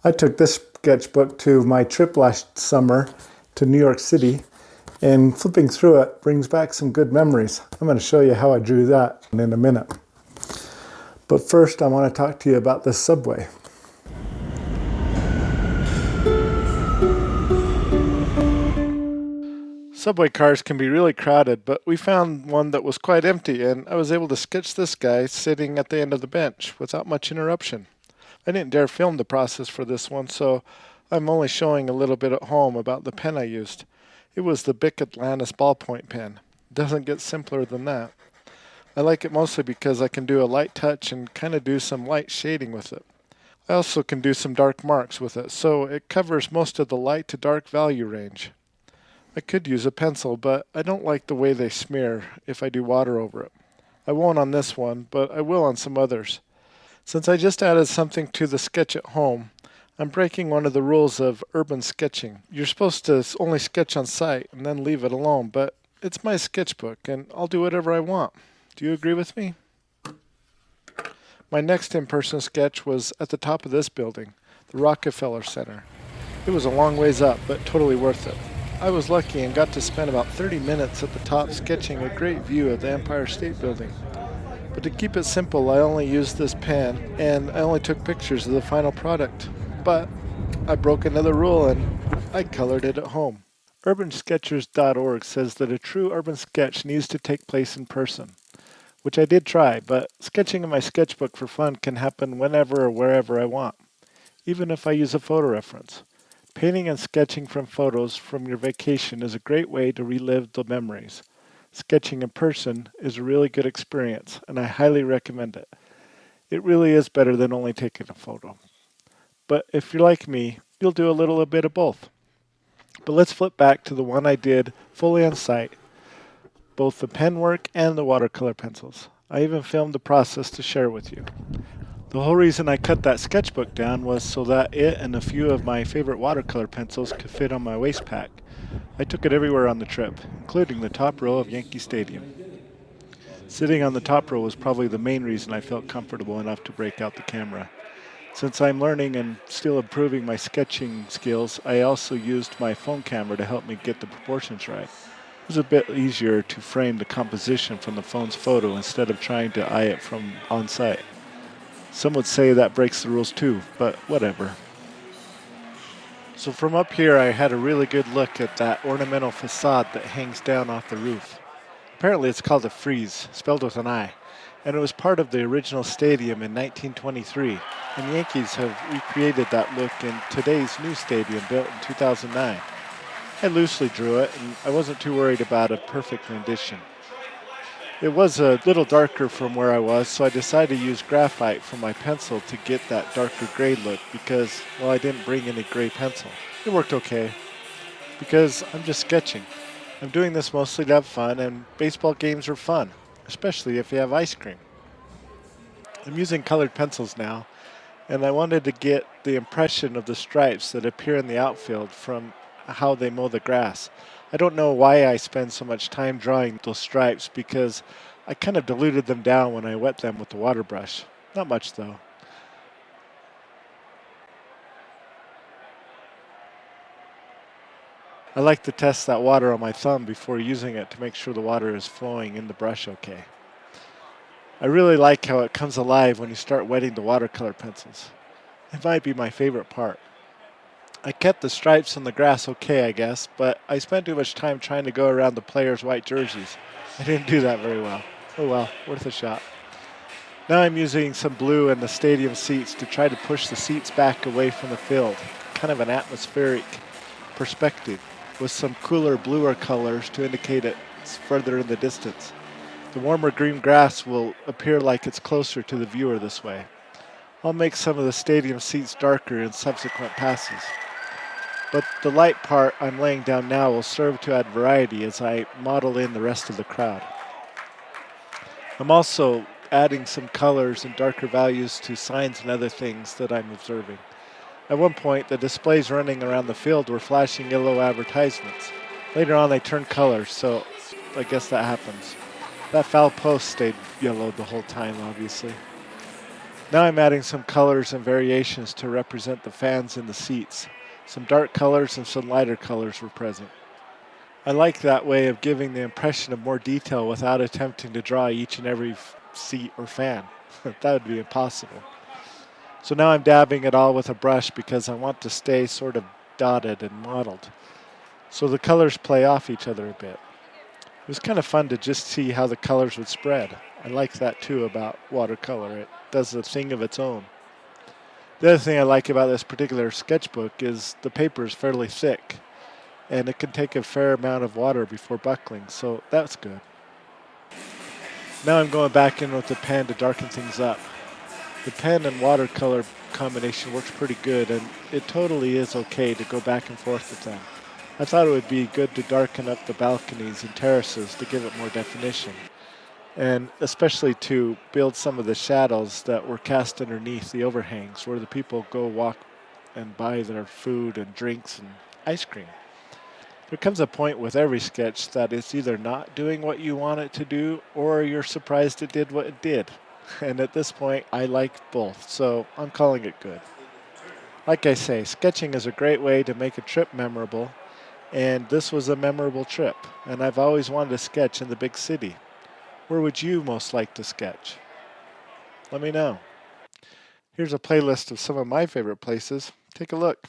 I took this sketchbook to my trip last summer to New York City, and flipping through it brings back some good memories. I'm going to show you how I drew that in a minute. But first, I want to talk to you about this subway. Subway cars can be really crowded, but we found one that was quite empty, and I was able to sketch this guy sitting at the end of the bench without much interruption. I didn't dare film the process for this one, so I'm only showing a little bit at home about the pen I used. It was the Bic Atlantis Ballpoint pen. It doesn't get simpler than that. I like it mostly because I can do a light touch and kind of do some light shading with it. I also can do some dark marks with it, so it covers most of the light to dark value range. I could use a pencil, but I don't like the way they smear if I do water over it. I won't on this one, but I will on some others. Since I just added something to the sketch at home, I'm breaking one of the rules of urban sketching. You're supposed to only sketch on site and then leave it alone, but it's my sketchbook and I'll do whatever I want. Do you agree with me? My next in-person sketch was at the top of this building, the Rockefeller Center. It was a long ways up, but totally worth it. I was lucky and got to spend about 30 minutes at the top sketching a great view of the Empire State Building. But to keep it simple, I only used this pen and I only took pictures of the final product. But I broke another rule and I colored it at home. UrbanSketchers.org says that a true urban sketch needs to take place in person, which I did try, but sketching in my sketchbook for fun can happen whenever or wherever I want, even if I use a photo reference. Painting and sketching from photos from your vacation is a great way to relive the memories. Sketching in person is a really good experience, and I highly recommend it. It really is better than only taking a photo. But if you're like me, you'll do a little bit of both. But let's flip back to the one I did fully on site, both the pen work and the watercolor pencils. I even filmed the process to share with you. The whole reason I cut that sketchbook down was so that it and a few of my favorite watercolor pencils could fit on my waist pack. I took it everywhere on the trip, including the top row of Yankee Stadium. Sitting on the top row was probably the main reason I felt comfortable enough to break out the camera. Since I'm learning and still improving my sketching skills, I also used my phone camera to help me get the proportions right. It was a bit easier to frame the composition from the phone's photo instead of trying to eye it from on site. Some would say that breaks the rules too, but whatever. So from up here I had a really good look at that ornamental facade that hangs down off the roof. Apparently it's called a frieze, spelled with an I, and it was part of the original stadium in 1923, and the Yankees have recreated that look in today's new stadium built in 2009. I loosely drew it, and I wasn't too worried about a perfect rendition. It was a little darker from where I was, so I decided to use graphite for my pencil to get that darker gray look because, well, I didn't bring any gray pencil. It worked okay, because I'm just sketching. I'm doing this mostly to have fun, and baseball games are fun, especially if you have ice cream. I'm using colored pencils now, and I wanted to get the impression of the stripes that appear in the outfield from how they mow the grass. I don't know why I spend so much time drawing those stripes because I kind of diluted them down when I wet them with the water brush. Not much though. I like to test that water on my thumb before using it to make sure the water is flowing in the brush okay. I really like how it comes alive when you start wetting the watercolor pencils. It might be my favorite part. I kept the stripes on the grass okay, I guess, but I spent too much time trying to go around the players' white jerseys. I didn't do that very well. Oh well, worth a shot. Now I'm using some blue in the stadium seats to try to push the seats back away from the field. Kind of an atmospheric perspective with some cooler, bluer colors to indicate it's further in the distance. The warmer green grass will appear like it's closer to the viewer this way. I'll make some of the stadium seats darker in subsequent passes. But the light part I'm laying down now will serve to add variety as I model in the rest of the crowd. I'm also adding some colors and darker values to signs and other things that I'm observing. At one point, the displays running around the field were flashing yellow advertisements. Later on, they turned color, so I guess that happens. That foul post stayed yellow the whole time, obviously. Now I'm adding some colors and variations to represent the fans in the seats. Some dark colors and some lighter colors were present. I like that way of giving the impression of more detail without attempting to draw each and every seat or fan. That would be impossible. So now I'm dabbing it all with a brush because I want to stay sort of dotted and mottled. So the colors play off each other a bit. It was kind of fun to just see how the colors would spread. I like that too about watercolor. It does a thing of its own. The other thing I like about this particular sketchbook is the paper is fairly thick and it can take a fair amount of water before buckling, so that's good. Now I'm going back in with the pen to darken things up. The pen and watercolor combination works pretty good, and it totally is okay to go back and forth with them. I thought it would be good to darken up the balconies and terraces to give it more definition, and especially to build some of the shadows that were cast underneath the overhangs where the people go walk and buy their food and drinks and ice cream. There comes a point with every sketch that it's either not doing what you want it to do or you're surprised it did what it did. And at this point, I like both, so I'm calling it good. Like I say, sketching is a great way to make a trip memorable, and this was a memorable trip, and I've always wanted to sketch in the big city. Where would you most like to sketch? Let me know. Here's a playlist of some of my favorite places. Take a look.